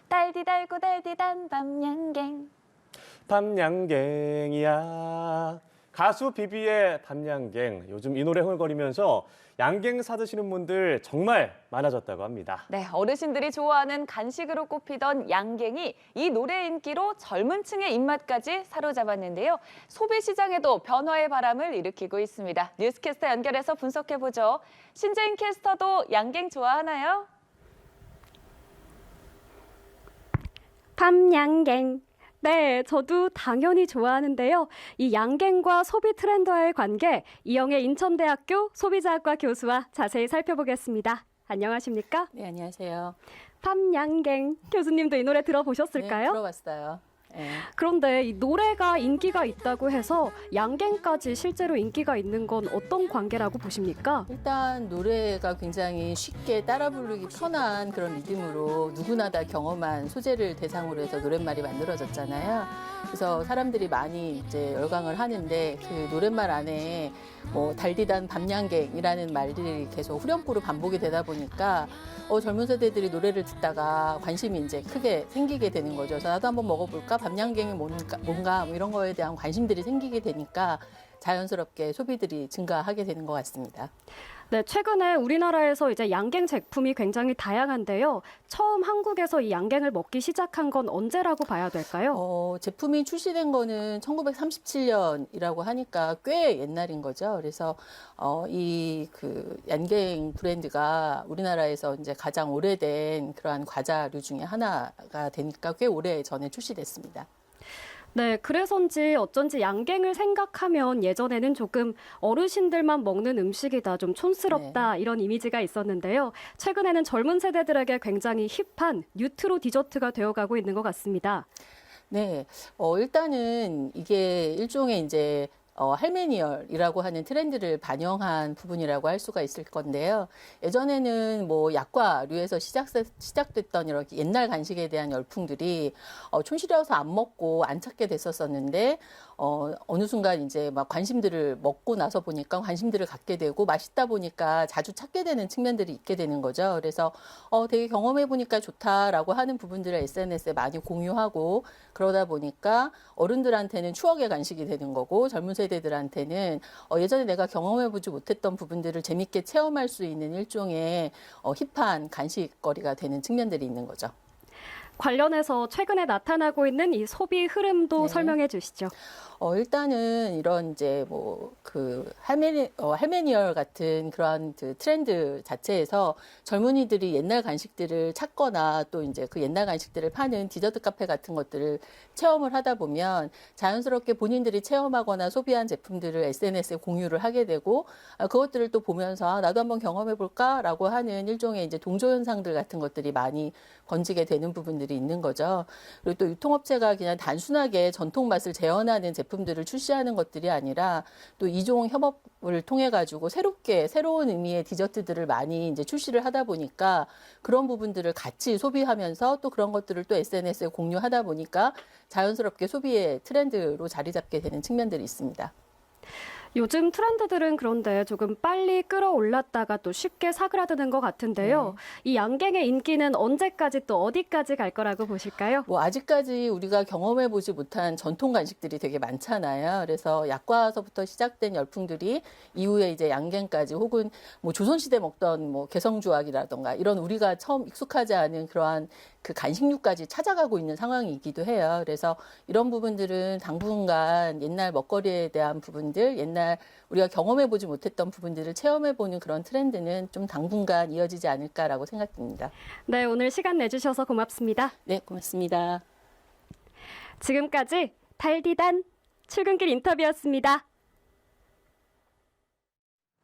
달디 달고 달디 단 밤양갱. 밤양갱이야. 가수 비비의 밤양갱. 요즘 이 노래 흥얼거리면서 양갱 사드시는 분들 정말 많아졌다고 합니다. 네, 어르신들이 좋아하는 간식으로 꼽히던 양갱이 이 노래 인기로 젊은 층의 입맛까지 사로잡았는데요. 소비 시장에도 변화의 바람을 일으키고 있습니다. 뉴스캐스터 연결해서 분석해보죠. 신재인 캐스터도 양갱 좋아하나요? 밤양갱. 네, 저도 당연히 좋아하는데요. 이 양갱과 소비 트렌드와의 관계, 이영애 인천대학교 소비자학과 교수와 자세히 살펴보겠습니다. 안녕하십니까? 네, 안녕하세요. 밤양갱. 교수님도 이 노래 들어보셨을까요? 네, 들어봤어요. 네. 그런데 이 노래가 인기가 있다고 해서 양갱까지 실제로 인기가 있는 건 어떤 관계라고 보십니까? 일단 노래가 굉장히 쉽게 따라 부르기 편한 그런 리듬으로 누구나 다 경험한 소재를 대상으로 해서 노랫말이 만들어졌잖아요. 그래서 사람들이 많이 이제 열광을 하는데 그 노랫말 안에 뭐 달디단 밤양갱이라는 말들이 계속 후렴구로 반복이 되다 보니까 젊은 세대들이 노래를 듣다가 관심이 이제 크게 생기게 되는 거죠. 그래서 나도 한번 먹어볼까? 밤양갱이 뭔가 뭐 이런 거에 대한 관심들이 생기게 되니까 자연스럽게 소비들이 증가하게 되는 것 같습니다. 네, 최근에 우리나라에서 이제 양갱 제품이 굉장히 다양한데요. 처음 한국에서 이 양갱을 먹기 시작한 건 언제라고 봐야 될까요? 제품이 출시된 거는 1937년이라고 하니까 꽤 옛날인 거죠. 그래서 이 그 양갱 브랜드가 우리나라에서 이제 가장 오래된 그러한 과자류 중에 하나가 되니까 꽤 오래 전에 출시됐습니다. 네, 그래서인지 어쩐지 양갱을 생각하면 예전에는 조금 어르신들만 먹는 음식이다, 좀 촌스럽다 이런 이미지가 있었는데요. 최근에는 젊은 세대들에게 굉장히 힙한 뉴트로 디저트가 되어가고 있는 것 같습니다. 네, 일단은 이게 일종의 이제 할메니얼이라고 하는 트렌드를 반영한 부분이라고 할 수가 있을 건데요. 예전에는 뭐 약과류에서 시작됐던 이렇게 옛날 간식에 대한 열풍들이 촌스러워서 안 먹고 안 찾게 됐었었는데 어느 순간 이제 막 관심들을 먹고 나서 보니까 관심들을 갖게 되고 맛있다 보니까 자주 찾게 되는 측면들이 있게 되는 거죠. 그래서 되게 경험해 보니까 좋다라고 하는 부분들을 SNS에 많이 공유하고 그러다 보니까 어른들한테는 추억의 간식이 되는 거고 젊은 세대들한테는 예전에 내가 경험해보지 못했던 부분들을 재밌게 체험할 수 있는 일종의 힙한 간식거리가 되는 측면들이 있는 거죠. 관련해서 최근에 나타나고 있는 이 소비 흐름도 네. 설명해 주시죠. 일단은 이런 이제 뭐 그 할메니얼 같은 그러한 그 트렌드 자체에서 젊은이들이 옛날 간식들을 찾거나 또 이제 그 옛날 간식들을 파는 디저트 카페 같은 것들을 체험을 하다 보면 자연스럽게 본인들이 체험하거나 소비한 제품들을 SNS에 공유를 하게 되고 그것들을 또 보면서 나도 한번 경험해 볼까라고 하는 일종의 이제 동조 현상들 같은 것들이 많이 번지게 되는 부분들이 있는 거죠. 그리고 또 유통업체가 그냥 단순하게 전통 맛을 재현하는 제품들을 출시하는 것들이 아니라 또 이종 협업을 통해 가지고 새로운 의미의 디저트들을 많이 이제 출시를 하다 보니까 그런 부분들을 같이 소비하면서 또 그런 것들을 또 SNS에 공유하다 보니까 자연스럽게 소비의 트렌드로 자리 잡게 되는 측면들이 있습니다. 요즘 트렌드들은 그런데 조금 빨리 끌어올랐다가 또 쉽게 사그라드는 것 같은데요. 이 양갱의 인기는 언제까지 또 어디까지 갈 거라고 보실까요? 뭐 아직까지 우리가 경험해보지 못한 전통 간식들이 되게 많잖아요. 그래서 약과서부터 시작된 열풍들이 이후에 이제 양갱까지 혹은 뭐 조선시대 먹던 뭐 개성주악이라던가 이런 우리가 처음 익숙하지 않은 그러한 그 간식류까지 찾아가고 있는 상황이기도 해요. 그래서 이런 부분들은 당분간 옛날 먹거리에 대한 부분들, 옛날 우리가 경험해보지 못했던 부분들을 체험해보는 그런 트렌드는 좀 당분간 이어지지 않을까라고 생각됩니다. 네, 오늘 시간 내주셔서 고맙습니다. 네, 고맙습니다. 지금까지 달디단 출근길 인터뷰였습니다.